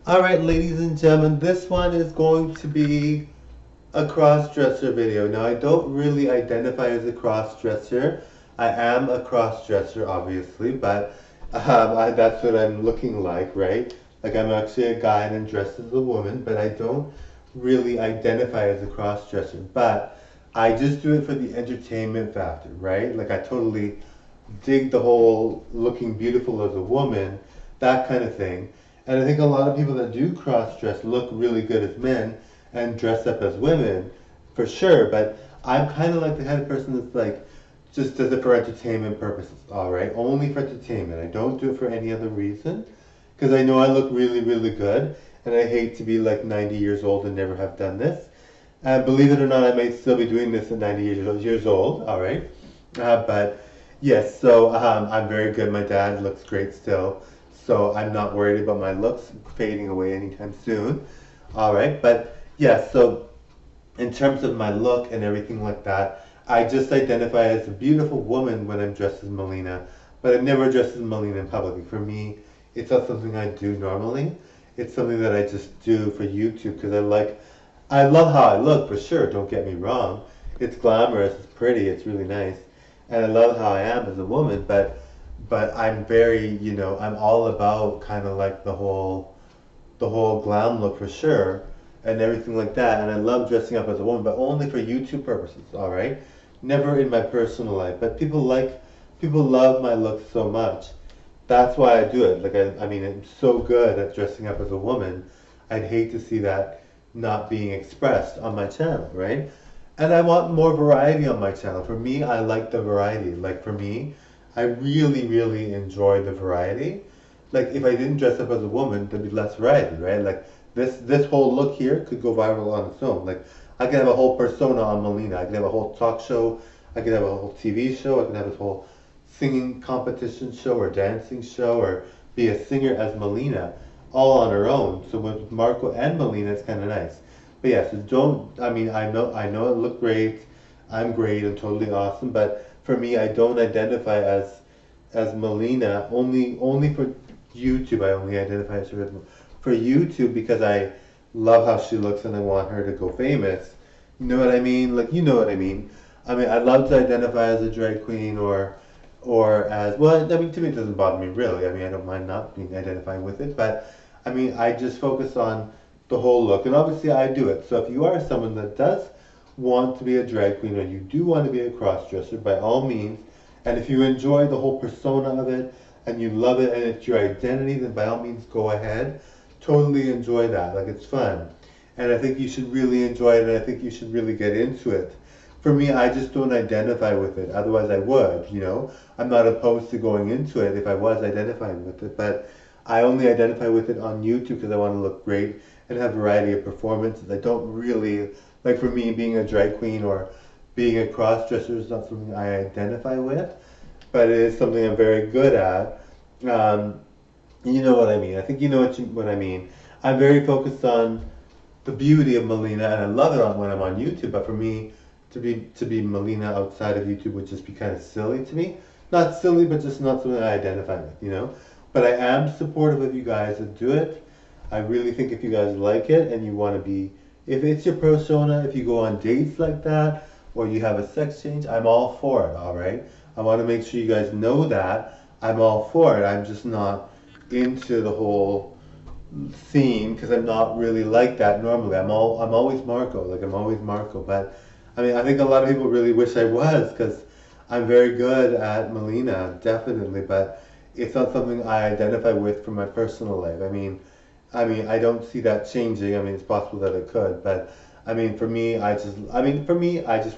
All right, ladies and gentlemen, this one is going to be a cross-dresser video. Now, I don't really identify as a cross-dresser. I am a cross-dresser, obviously, but that's what I'm looking like, right? Like I'm actually a guy and I'm dressed as a woman, but I don't really identify as a cross-dresser. But I just do it for the entertainment factor, right? Like I totally dig the whole looking beautiful as a woman, that kind of thing. And I think a lot of people that do cross dress look really good as men and dress up as women, for sure. But I'm kind of like the kind of person that's like, just does it for entertainment purposes, all right? Only for entertainment. I don't do it for any other reason because I know I look really, really good. And I hate to be like 90 years old and never have done this. Believe it or not, I may still be doing this at 90 years old, all right? But yes, so I'm very good. My dad looks great still, so I'm not worried about my looks fading away anytime soon. All right, but yeah, so in terms of my look and everything like that, I just identify as a beautiful woman when I'm dressed as Melina, but I'm never dressed as Melina in public. For me, it's not something I do normally. It's something that I just do for YouTube because I love how I look for sure. Don't get me wrong. It's glamorous, it's pretty, it's really nice, and I love how I am as a woman. But I'm very, I'm all about kind of like the whole glam look for sure and everything like that. And I love dressing up as a woman, but only for YouTube purposes, all right? Never in my personal life. But people love my look so much. That's why I do it. Like, I mean, I'm so good at dressing up as a woman. I'd hate to see that not being expressed on my channel, right? And I want more variety on my channel. For me, I like the variety. Like, for me, I really, really enjoy the variety. Like if I didn't dress up as a woman, there'd be less variety, right? Like this whole look here could go viral on its own. Like I could have a whole persona on Melina. I could have a whole talk show. I could have a whole TV show. I could have this whole singing competition show or dancing show or be a singer as Melina, all on her own. So with Marco and Melina, it's kind of nice. But yeah, so don't. I mean, I know it looked great. I'm great. I'm totally awesome. But for me, I don't identify as Melina only for YouTube. I only identify as her for YouTube because I love how she looks and I want her to go famous. You know what I mean? Like you know what I mean. I mean, I'd love to identify as a drag queen or as well. I mean, to me, it doesn't bother me really. I mean, I don't mind not being identifying with it, but I mean, I just focus on the whole look, and obviously, I do it. So if you are someone that does want to be a drag queen or you do want to be a cross dresser, by all means, and if you enjoy the whole persona of it and you love it and it's your identity, then by all means go ahead. Totally enjoy that. Like it's fun. And I think you should really enjoy it and I think you should really get into it. For me, I just don't identify with it. Otherwise, I would. I'm not opposed to going into it if I was identifying with it. But I only identify with it on YouTube because I want to look great and have variety of performances. I don't really, like for me, being a drag queen or being a cross dresser is not something I identify with, but it is something I'm very good at. Um, you know what I mean. I think you know what I mean. I'm very focused on the beauty of Melina, and I love it when I'm on YouTube. But for me, to be Melina outside of YouTube would just be kind of silly to me. Not silly, but just not something I identify with. But I am supportive of you guys that do it. I really think if you guys like it and you want to be, if it's your persona, if you go on dates like that, or you have a sex change, I'm all for it. All right. I want to make sure you guys know that I'm all for it. I'm just not into the whole scene because I'm not really like that normally. I'm always Marco, like I'm always Marco. But I mean, I think a lot of people really wish I was because I'm very good at Melina, definitely. But it's not something I identify with from my personal life. I mean, I don't see that changing. I mean, it's possible that it could, but I mean, for me, I just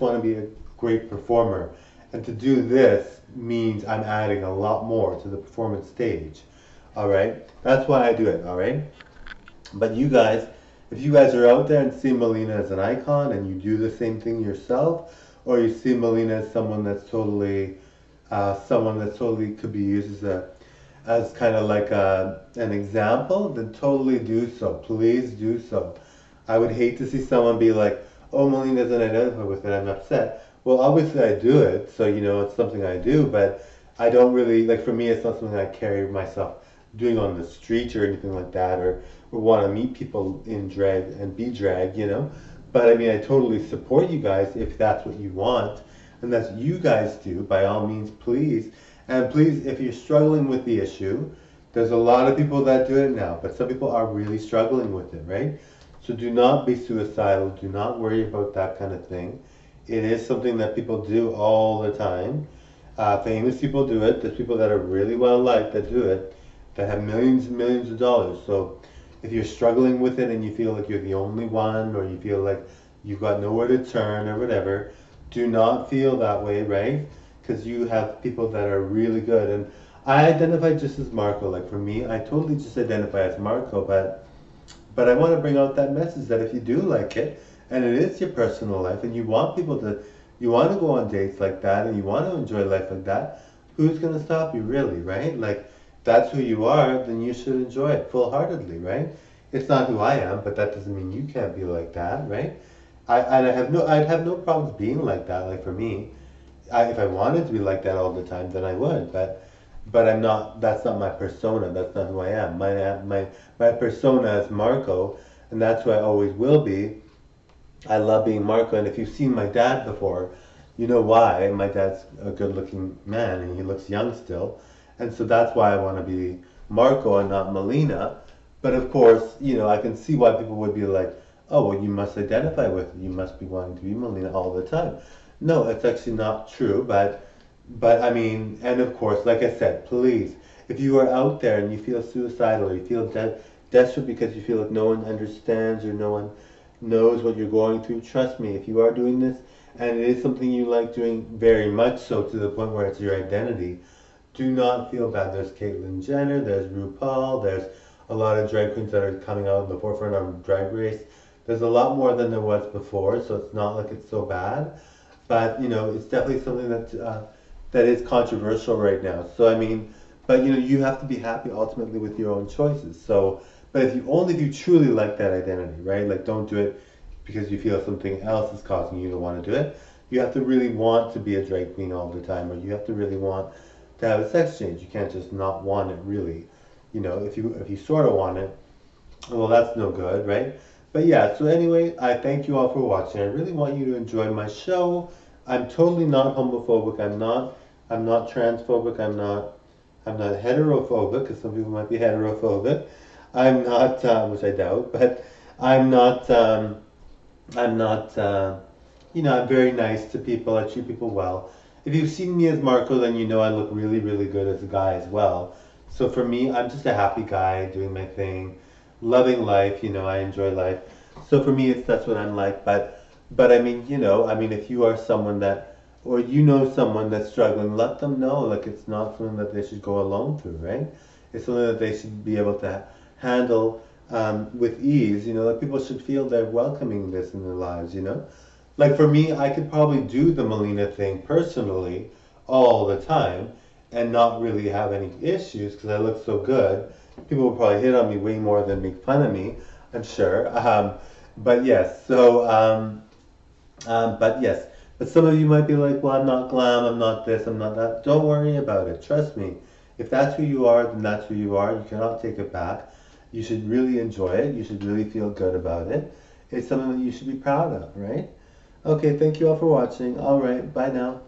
want to be a great performer, and to do this means I'm adding a lot more to the performance stage. All right, that's why I do it. All right, but you guys, if you guys are out there and see Melina as an icon, and you do the same thing yourself, or you see Melina as someone that totally could be used as kind of like an example, then totally do so. Please do so. I would hate to see someone be like, "Oh, Melina doesn't identify with it. I'm upset." Well, obviously I do it, so it's something I do, but I don't really like. For me, it's not something I carry myself doing on the street or anything like that, or want to meet people in drag and be drag, you know. But I mean, I totally support you guys if that's what you want, and that's what you guys do. By all means, please. And please, if you're struggling with the issue, there's a lot of people that do it now, but some people are really struggling with it, right? So do not be suicidal. Do not worry about that kind of thing. It is something that people do all the time. Famous people do it. There's people that are really well liked that do it, that have millions and millions of dollars. So if you're struggling with it and you feel like you're the only one, or you feel like you've got nowhere to turn or whatever, do not feel that way, right? Because you have people that are really good. And I identify just as Marco. Like for me, I totally just identify as Marco, but I want to bring out that message that if you do like it, and it is your personal life, and you want people to, you want to go on dates like that, and you want to enjoy life like that, who's going to stop you, really, right? Like, that's who you are, then you should enjoy it full-heartedly, right? It's not who I am, but that doesn't mean you can't be like that, right? I'd have no problems being like that. Like for me, if I wanted to be like that all the time, then I would. But I'm not. That's not my persona. That's not who I am. My persona is Marco, and that's who I always will be. I love being Marco, and if you've seen my dad before, you know why. My dad's a good-looking man, and he looks young still, and so that's why I want to be Marco and not Melina. But of course, you know, I can see why people would be like, "Oh, well, you must identify with it. You must be wanting to be Melina all the time." No, it's actually not true, but I mean, and of course, like I said, please, if you are out there and you feel suicidal or you feel desperate because you feel like no one understands or no one knows what you're going through, trust me, if you are doing this and it is something you like doing very much so to the point where it's your identity, do not feel bad. There's Caitlyn Jenner, there's RuPaul, there's a lot of drag queens that are coming out in the forefront of Drag Race. There's a lot more than there was before, so it's not like it's so bad. But you know, it's definitely something that is controversial right now. So I mean, but you know, you have to be happy ultimately with your own choices. So, but if you truly like that identity, right? Like, don't do it because you feel something else is causing you to want to do it. You have to really want to be a drag queen all the time, or you have to really want to have a sex change. You can't just not want it, really. You know, if you sort of want it, well, that's no good, right? But yeah, so anyway, I thank you all for watching. I really want you to enjoy my show. I'm totally not homophobic. I'm not transphobic. I'm not heterophobic, because some people might be heterophobic. I'm not, which I doubt, but I'm not, I'm not, you know, I'm very nice to people. I treat people well. If you've seen me as Marco, then you know I look really, really good as a guy as well. So for me, I'm just a happy guy doing my thing, loving life. You know, I enjoy life. So for me, that's what I'm like. But I mean, you know, I mean, if you are someone that, or you know someone that's struggling, let them know. Like, it's not something that they should go alone through, right? It's something that they should be able to handle with ease. You know, like people should feel they're welcoming this in their lives. You know, like for me, I could probably do the Melina thing personally all the time and not really have any issues because I look so good. People would probably hit on me way more than make fun of me, I'm sure. But yes, but yes, but some of you might be like, well, I'm not glam, I'm not this, I'm not that. Don't worry about it. Trust me. If that's who you are, then that's who you are. You cannot take it back. You should really enjoy it. You should really feel good about it. It's something that you should be proud of, right? Okay, thank you all for watching. All right, bye now.